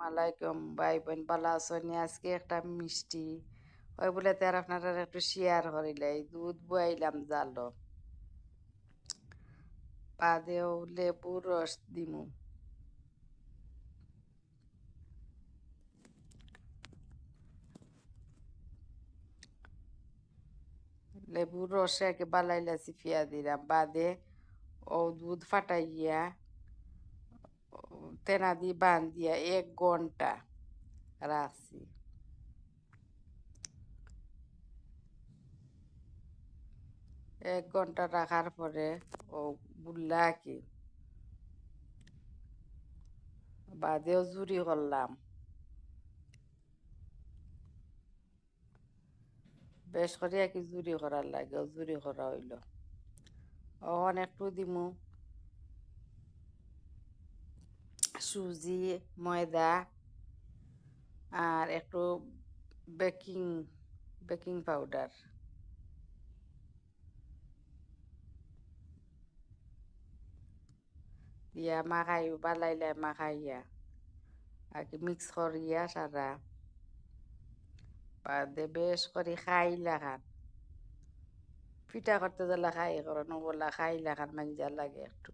আলাইকুম ভাই বোন ভালো আছেন? আজকে একটা মিষ্টি ওই বলে তার আপনারা একটু শেয়ার করিলাই দুধ বয়াইলাম জালো বাদেও লেবুর রস দিমু। লেবুর রসে একে বালাইলা চিপিয়া দিলাম বাদে ও দুধ ফাটাইয়া তেনা দিয়ে বান দিয়া 1 ঘন্টা রাখছি। 1 ঘন্টা রাখার পরে ও গুল্লা কি বাদেও জুড়ি করলাম, বেশ করে কি জুড়ি করার লাগে, জুড়ি করা হইল। একটু দিমু সুজি, ময়দা আর একটু বেকিং বেকিং পাউডার দিয়া মাখাই বালাইলে মাখাইয়া আর কি মিক্স করিয়া সারা বাদে বেশ করে খাইলা খান পিঠা করতে গেলে খাই করো বলা খাইলা খান মাঞ্জা লাগে একটু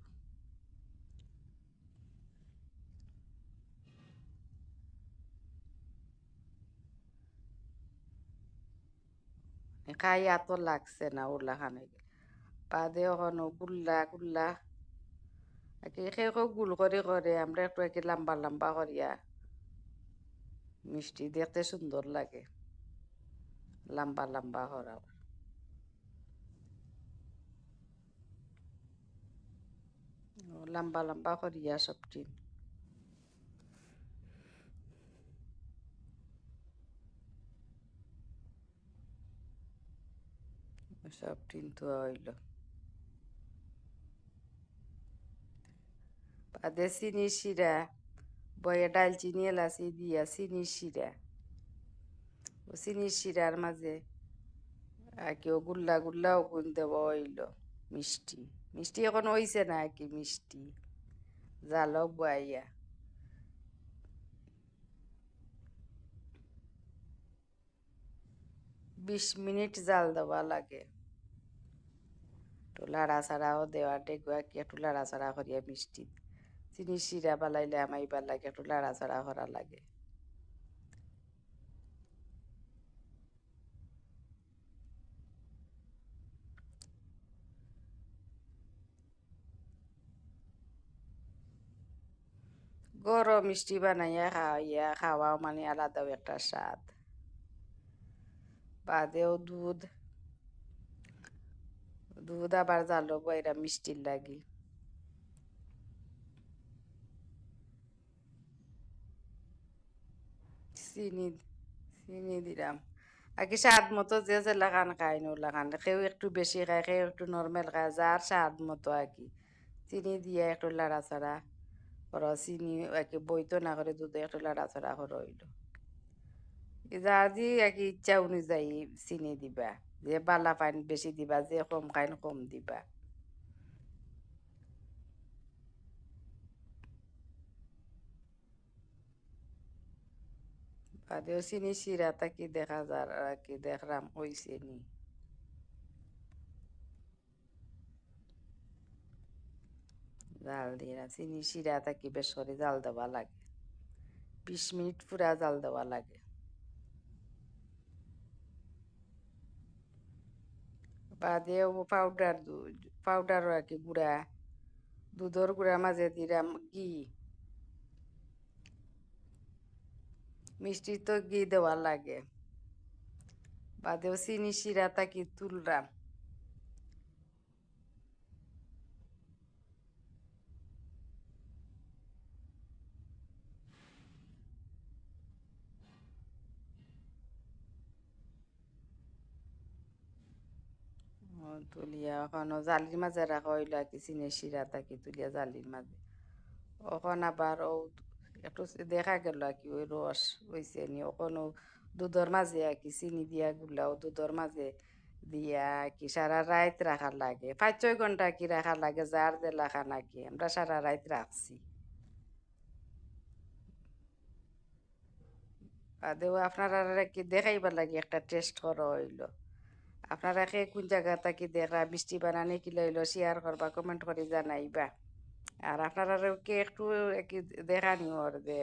খাই এত লাগছে না ওলা খানে বাদে ওখানে গুল্লা গুল্লা গুল করে করে আমরা একটু একে লম্বা লম্বা করিয়া মিষ্টি দেখতে সুন্দর লাগে লম্বা লম্বা করা লম্বা লম্বা করিয়া সবটি সব কিন্তু হইল বাদে চিনি শিরা বয়ে ডালচিনি এলাচি দিয়া চিনি শিরা ও চিনি শিরার মাঝে আর কেউ গুল্লা গুল্লাও গুন দেব হইল মিষ্টি মিষ্টি এখন হইছে না কি মিষ্টি জালও বয়াইয়া 20 মিনিট জাল দেওয়া লাগে একটু লাড়া ছাড়াও দেওয়া ডেগুয়া কি একটু লাড়া ছাড়া করিয়া মিষ্টি চিনি শিরা বালাইলে আমাইবার লাগে একটু লাড়া ছাড়া করা লাগে গরম মিষ্টি বানাইয়া খাওয়াইয়া খাওয়াও মানে আলাদাও একটা স্বাদ বাদেও দুধ দুধ আবার জালো বইরা মিষ্টির লাগি চিনি চিনি দিলাম আর কি স্বাদ মতো যে যে লাগান খায় নো লাগান কেউ একটু বেশি খায় কেউ একটু নর্মাল খায় যার স্বাদ মতো আর কি চিনি দিয়ে একটু লাড়াচাড়া করো চিনি আর কি বইতো না করে দুধে একটু লাড়াচাড়া করো হইল যার যে আর কি ইচ্ছা অনুযায়ী চিনি দিবা যে বালা পাইন বেশি দিবা যে কম খাইন কম দিবা বাদেও চিনি শিরা কি দেখা যার আর কি দেখলাম হইছে নি জাল দিয়ে চিনি শিরা কি বেশ করে জাল দেওয়া লাগে 20 মিনিট পুরা জাল দেওয়া লাগে বাদেও পাউডার পাউডারও আর কি গুঁড়া দুধর গুঁড়া মাঝে দিলাম ঘি মিষ্টি তো ঘি দেওয়া লাগে বাদেও চিনি শিরা কি তুললাম তুলিয়া ওখানে জালির মাঝে রাখা হইলো আর কি চিনি শিরা কি তুলিয়া জালির মাঝে ওখানে আবার ও একটু দেখা গেল আর কি ওই রস হইছে নি ওখানে দুধর মাঝে আর কি চিনি দিয়া গুলাও দুধর মাঝে দিয়া কি সারা রাত রাখার লাগে 5-6 ঘন্টা কি রাখার লাগে যার যে লাখা নাকি আমরা সারা রাত রাখছি আদেও আপনারা কি দেখাইবার লাগে একটা টেস্ট করা হইলো আপনারা কে কোন জায়গা থাকি দেখা মিষ্টি বানানি কি লইলো শেয়ার করবা কমেন্ট করে জানাইবা আর আপনারা কে একটু দেখানি ওর যে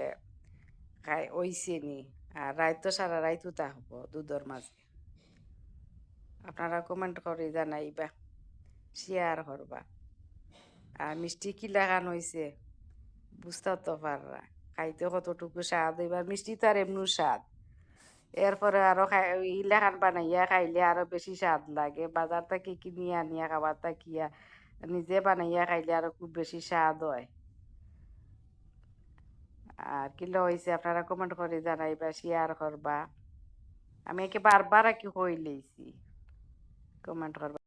খাই ওইছে নি আর রাত তো সারা রাইতও থাকবো দুধর মাঝে আপনারা কমেন্ট করে জানাইবা শেয়ার করবা আর মিষ্টি কি লাগান হয়েছে বুঝতে তো পাররা খাইতে কতটুকু স্বাদ এবার মিষ্টি তো আর এমনি স্বাদ এরপরে আরো ইলাখান বানাইয়া খাইলে আরো বেশি স্বাদ লাগে বাজার থেকে কিনিয়া আনিয়া খাবার তাকিয়া নিজে বানাইয়া খাইলে আরো খুব বেশি স্বাদ হয় আর কিলো হয়েছে আপনারা কমেন্ট করে জানাইবা শেয়ার করবা আমি একে বারবার আর কি কই লইছি কমেন্ট করবা